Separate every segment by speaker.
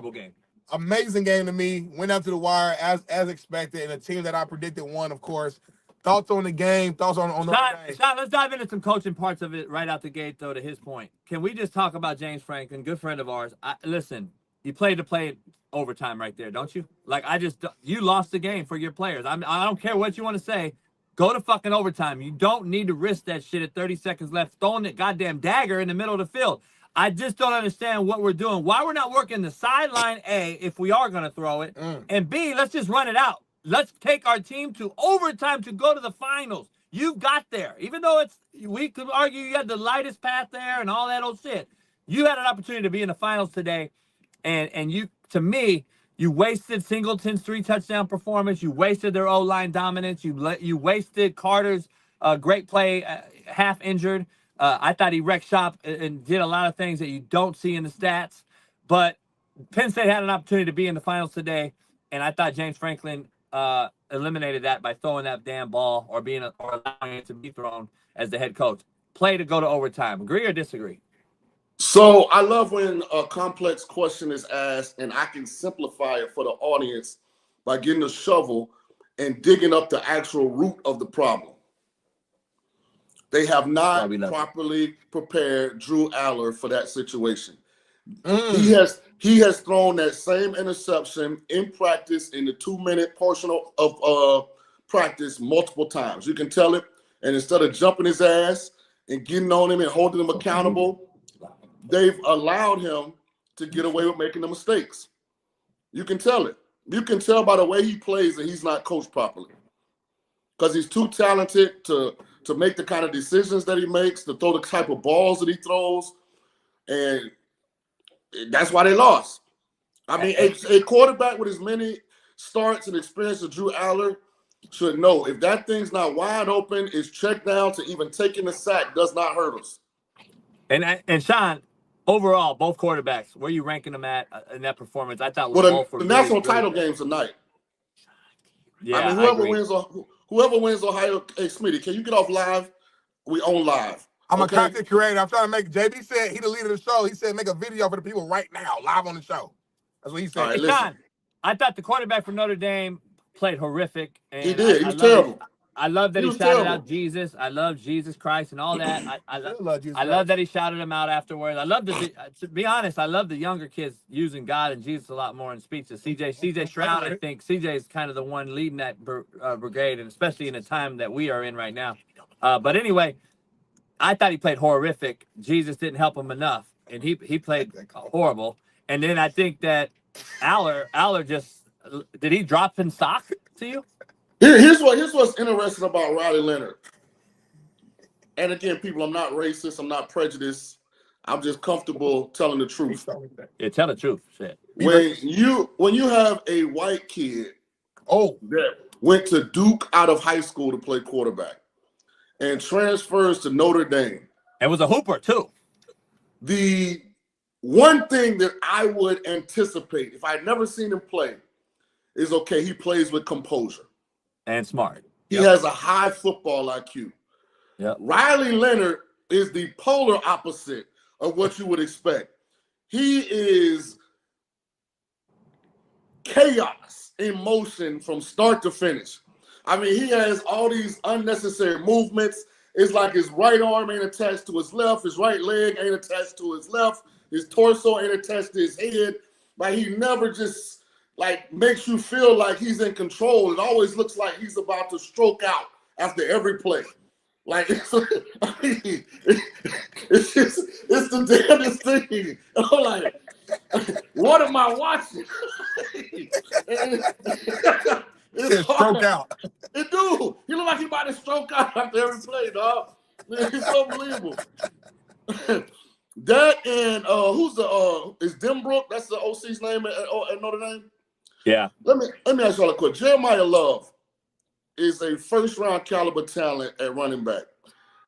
Speaker 1: game.
Speaker 2: Amazing game to me. Went up to the wire as expected, and a team that I predicted won, of course. Thoughts on the game? Thoughts on the game?
Speaker 1: Shaun, let's dive into some coaching parts of it right out the gate, though, to his point. Can we just talk about James Franklin, good friend of ours? Listen, you played to play overtime right there, don't you? Like, you lost the game for your players. I don't care what you want to say. Go to fucking overtime. You don't need to risk that shit at 30 seconds left, throwing that goddamn dagger in the middle of the field. I just don't understand what we're doing. Why we're not working the sideline, A, if we are going to throw it, and B, let's just run it out. Let's take our team to overtime to go to the finals. You got there. Even though we could argue you had the lightest path there and all that old shit. You had an opportunity to be in the finals today, and you, to me, you wasted Singleton's 3-touchdown performance. You wasted their O-line dominance. You wasted Carter's great play, half injured. I thought he wrecked shop and did a lot of things that you don't see in the stats. But Penn State had an opportunity to be in the finals today, and I thought James Franklin eliminated that by throwing that damn ball or allowing it to be thrown as the head coach. Play to go to overtime. Agree or disagree?
Speaker 3: So I love when a complex question is asked and I can simplify it for the audience by getting a shovel and digging up the actual root of the problem. They have not properly prepared Drew Aller for that situation. He has thrown that same interception in practice in the 2-minute portion of practice multiple times. You can tell it. And instead of jumping his ass and getting on him and holding him accountable, they've allowed him to get away with making the mistakes. You can tell it. You can tell by the way he plays that he's not coached properly. Because he's too talented to make the kind of decisions that he makes, to throw the type of balls that he throws. And that's why they lost. I mean, a quarterback with as many starts and experience as Drew Aller should know if that thing's not wide open, it's checked down to even taking the sack does not hurt us.
Speaker 1: And Shaun, overall, both quarterbacks, where are you ranking them at in that performance? I thought
Speaker 3: the national title games tonight.
Speaker 1: Yeah,
Speaker 3: I mean, whoever wins Ohio. Hey, Smitty, can you get off live? We own live.
Speaker 2: I'm a content creator. I'm trying to make. JB said he the leader of the show. He said make a video for the people right now, live on the show. That's what he said.
Speaker 1: Hey, Shaun, I thought the quarterback for Notre Dame played horrific. And
Speaker 3: he did. He was terrible.
Speaker 1: I love that he shouted out Jesus. I love Jesus Christ and all that. I love that he shouted him out afterwards. I love to be honest, I love the younger kids using God and Jesus a lot more in speeches. CJ Stroud, I think CJ is kind of the one leading that brigade, and especially in the time that we are in right now. But anyway, I thought he played horrific. Jesus didn't help him enough, and he played horrible. And then I think that Aller just did he drop in stock to you?
Speaker 3: Here's what's interesting about Riley Leonard. And again, people, I'm not racist. I'm not prejudiced. I'm just comfortable telling the truth.
Speaker 1: Yeah, tell the truth. Shit.
Speaker 3: When you have a white kid that went to Duke out of high school to play quarterback and transfers to Notre Dame.
Speaker 1: And was a hooper, too.
Speaker 3: The one thing that I would anticipate, if I'd never seen him play, is okay, he plays with composure.
Speaker 1: And smart.
Speaker 3: He has a high football IQ.
Speaker 1: Yep.
Speaker 3: Riley Leonard is the polar opposite of what you would expect. He is chaos in motion from start to finish. I mean, he has all these unnecessary movements. It's like his right arm ain't attached to his left. His right leg ain't attached to his left. His torso ain't attached to his head. Like, he never just makes you feel like he's in control. It always looks like he's about to stroke out after every play. Like, it's the damnedest thing. I'm like, what am I watching? It's
Speaker 2: stroke out.
Speaker 3: It do. He look like he about to stroke out after every play, dog. It's unbelievable. That and is Denbrook? That's the OC's name at Notre Dame.
Speaker 1: Yeah.
Speaker 3: Let me ask y'all a quick. Jeremiah Love is a first-round caliber talent at running back.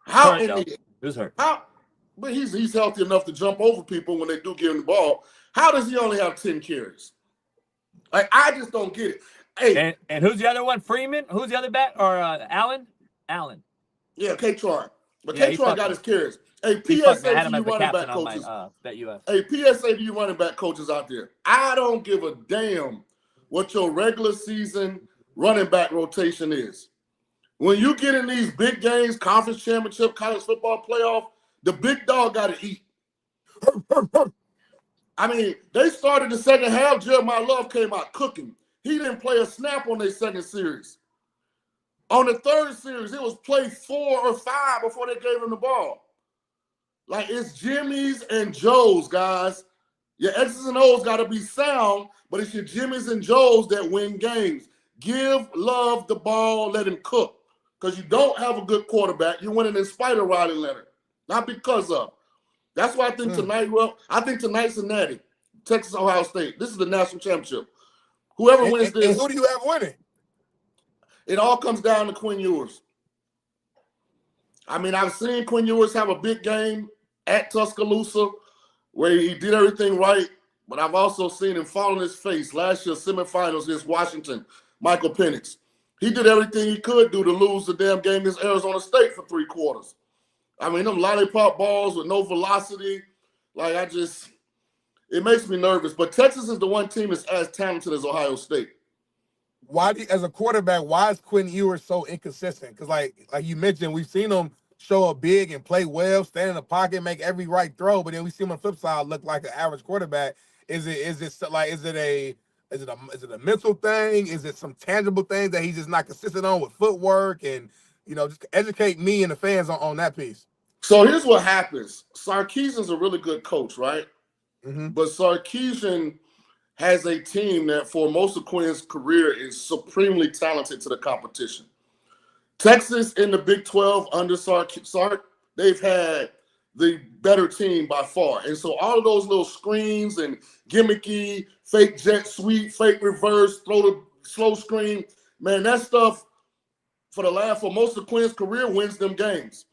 Speaker 3: But he's healthy enough to jump over people when they do give him the ball. How does he only have 10 carries? Like, I just don't get it. Hey,
Speaker 1: and who's the other one? Freeman? Who's the other back? Or Allen? Allen.
Speaker 3: Yeah, K-Tron. But K-Tron got his carries. Hey,
Speaker 1: He fucked me. I
Speaker 3: PSA
Speaker 1: had
Speaker 3: to
Speaker 1: him
Speaker 3: you
Speaker 1: as the
Speaker 3: running
Speaker 1: captain
Speaker 3: back
Speaker 1: on my
Speaker 3: coaches.
Speaker 1: Bet US.
Speaker 3: Hey, PSA to you running back coaches out there. I don't give a damn what your regular season running back rotation is. When you get in these big games, conference championship, college football playoff, the big dog got to eat. I mean, they started the second half. Jeremiah Love came out cooking. He didn't play a snap on their second series. On the third series, it was play 4 or 5 before they gave him the ball. Like, it's Jimmy's and Joe's, guys. Your X's and O's got to be sound, but it's your Jimmy's and Joe's that win games. Give Love the ball, let him cook. Because you don't have a good quarterback. You're winning in spite of Riley Leonard, not because of. That's why I think tonight, I think tonight's a natty. Texas, Ohio State. This is the national championship. Whoever wins this.
Speaker 2: And who do you have winning?
Speaker 3: It all comes down to Quinn Ewers. I mean, I've seen Quinn Ewers have a big game at Tuscaloosa where he did everything right, but I've also seen him fall on his face last year, semifinals against Washington, Michael Penix. He did everything he could do to lose the damn game against Arizona State for 3 quarters. I mean, them lollipop balls with no velocity, like it makes me nervous. But Texas is the one team that's as talented as Ohio State.
Speaker 2: As a quarterback, why is Quinn Ewers so inconsistent? Because like you mentioned, we've seen him show up big and play well, stand in the pocket, make every right throw, but then we see him on the flip side look like an average quarterback. Is it a mental thing? Is it some tangible things that he's just not consistent on with footwork? And just educate me and the fans on that piece.
Speaker 3: So here's what happens. Sarkisian's a really good coach, right?
Speaker 2: Mm-hmm.
Speaker 3: But Sarkisian has a team that for most of Quinn's career is supremely talented to the competition. Texas in the Big 12 under Sark, they've had the better team by far. And so all of those little screens and gimmicky, fake jet sweep, fake reverse, throw the slow screen, man, that stuff for most of Quinn's career wins them games.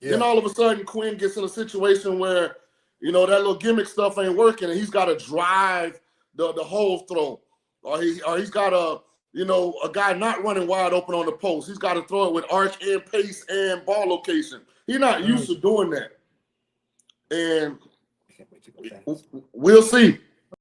Speaker 3: Yeah. Then all of a sudden Quinn gets in a situation where, that little gimmick stuff ain't working and he's got to drive the whole throw. Or he's got a guy not running wide open on the post. He's got to throw it with arc and pace and ball location. He's not used to doing that. And we'll see.